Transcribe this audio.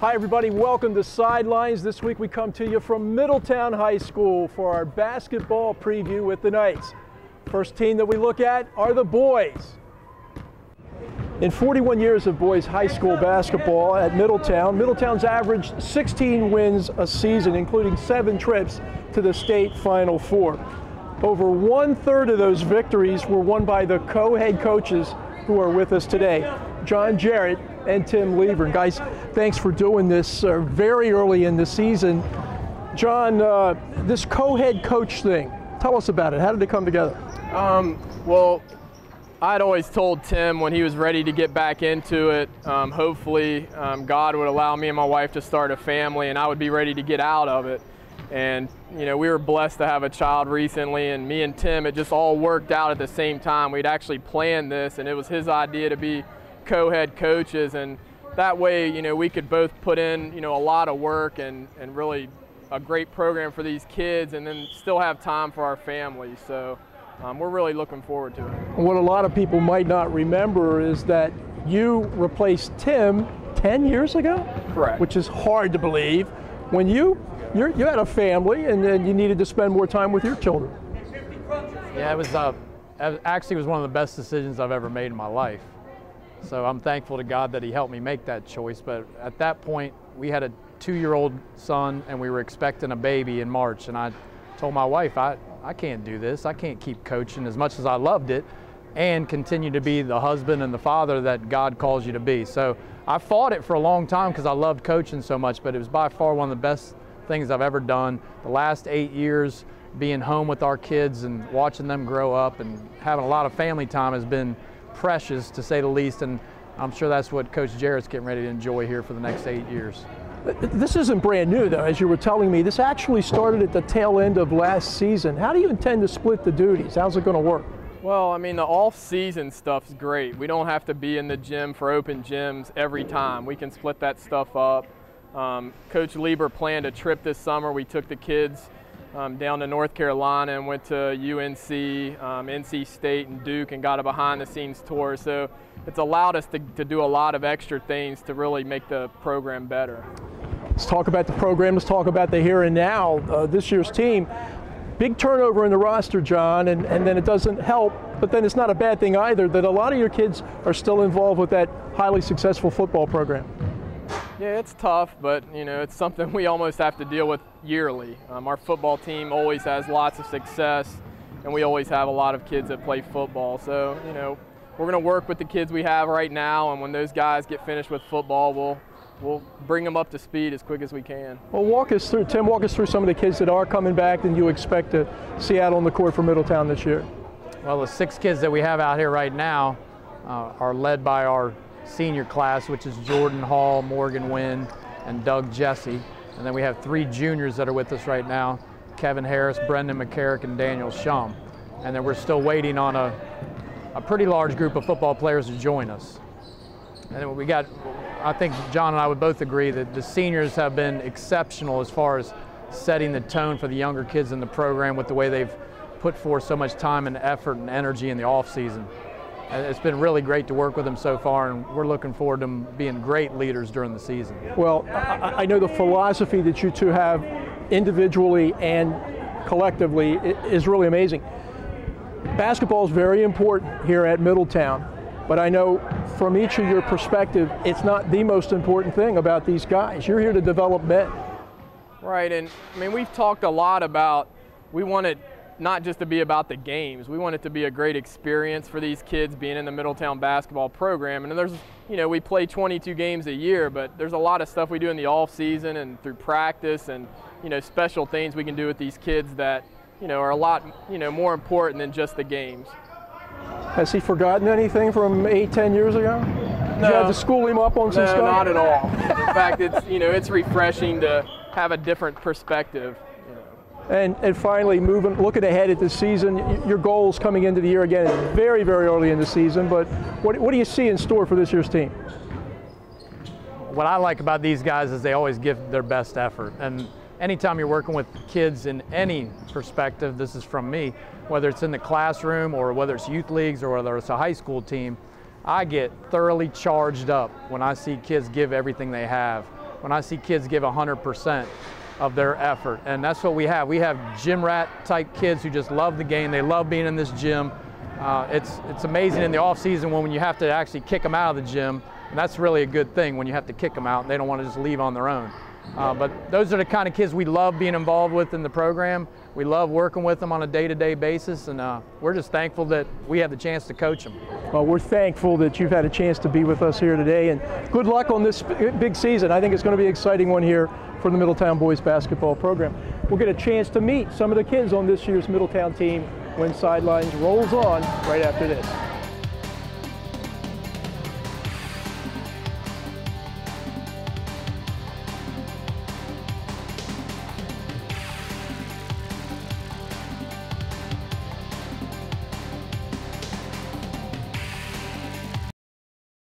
Hi everybody, welcome to Sidelines. This week we come to you from Middletown High School for our basketball preview with the Knights. First team that we look at are the boys. In 41 years of boys high school basketball at Middletown, Middletown's averaged 16 wins a season, including 7 trips to the state Final Four. Over 1/3 of those victories were won by the co-head coaches who are with us today, John Jarrett and Tim Lieber. Guys, thanks for doing this very early in the season. John, this co-head coach thing, tell us about it. How did it come together? Well, I'd always told Tim when he was ready to get back into it, hopefully God would allow me and my wife to start a family and I would be ready to get out of it. And, you know, we were blessed to have a child recently, and me and Tim, it just all worked out at the same time. We'd actually planned this, and it was his idea to be co-head coaches, and that way, you know, we could both put in, you know, a lot of work and really a great program for these kids, and then still have time for our family. So we're really looking forward to it. What a lot of people might not remember is that you replaced Tim 10 years ago? Correct. Which is hard to believe when you had a family and then you needed to spend more time with your children. Yeah, it was actually was one of the best decisions I've ever made in my life. So I'm thankful to God that he helped me make that choice. But at that point, we had a 2-year-old son and we were expecting a baby in March. And I told my wife, I can't do this. I can't keep coaching as much as I loved it and continue to be the husband and the father that God calls you to be. So I fought it for a long time because I loved coaching so much, but it was by far one of the best things I've ever done. The last 8 years being home with our kids and watching them grow up and having a lot of family time has been precious, to say the least, and I'm sure that's what Coach Jarrett's getting ready to enjoy here for the next 8 years. This isn't brand new, though, as you were telling me. This actually started at the tail end of last season. How do you intend to split the duties? How's it going to work? Well, I mean, the off-season stuff's great. We don't have to be in the gym for open gyms every time. We can split that stuff up. Coach Lieber planned a trip this summer. We took the kids down to North Carolina and went to UNC, NC State, and Duke, and got a behind-the-scenes tour. So it's allowed us to do a lot of extra things to really make the program better. Let's talk about the program. Let's talk about the here and now. This year's team, big turnover in the roster, John, and then it doesn't help, but then it's not a bad thing either that a lot of your kids are still involved with that highly successful football program. Yeah, it's tough, but you know, it's something we almost have to deal with yearly. Our football team always has lots of success, and we always have a lot of kids that play football. So, you know, we're going to work with the kids we have right now, and when those guys get finished with football, we'll bring them up to speed as quick as we can. Well, Tim, walk us through some of the kids that are coming back and you expect to see out on the court for Middletown this year. Well, the 6 kids that we have out here right now are led by our senior class, which is Jordan Hall, Morgan Wynn, and Doug Jesse. And then we have 3 juniors that are with us right now, Kevin Harris, Brendan McCarrick, and Daniel Shum. And then we're still waiting on a pretty large group of football players to join us. And then we got, I think John and I would both agree that the seniors have been exceptional as far as setting the tone for the younger kids in the program with the way they've put forth so much time and effort and energy in the off season. And it's been really great to work with them so far, and we're looking forward to them being great leaders during the season. Well, I know the philosophy that you two have individually and collectively is really amazing. Basketball is very important here at Middletown, but I know from each of your perspective, it's not the most important thing about these guys. You're here to develop men. Right, and I mean, we've talked a lot about, we want it not just to be about the games. We want it to be a great experience for these kids being in the Middletown basketball program. And there's, you know, we play 22 games a year, but there's a lot of stuff we do in the off season and through practice and, you know, special things we can do with these kids that, you know, are a lot, you know, more important than just the games. Has he forgotten anything from 8-10 years ago? No. Did you have to school him up on some stuff? No, not at all. In fact, it's, you know, it's refreshing to have a different perspective. And finally, looking ahead at this season, your goals coming into the year again, very, very early in the season, but what do you see in store for this year's team? What I like about these guys is they always give their best effort. And anytime you're working with kids in any perspective, this is from me, whether it's in the classroom or whether it's youth leagues or whether it's a high school team, I get thoroughly charged up when I see kids give everything they have. when I see kids give 100% of their effort. And that's what we have. We have gym rat type kids who just love the game. They love being in this gym. It's amazing in the off season when you have to actually kick them out of the gym. And that's really a good thing when you have to kick them out and they don't want to just leave on their own. But those are the kind of kids we love being involved with in the program. We love working with them on a day-to-day basis, and we're just thankful that we have the chance to coach them. Well, we're thankful that you've had a chance to be with us here today, and good luck on this big season. I think it's going to be an exciting one here for the Middletown boys basketball program. We'll get a chance to meet some of the kids on this year's Middletown team when Sidelines rolls on right after this.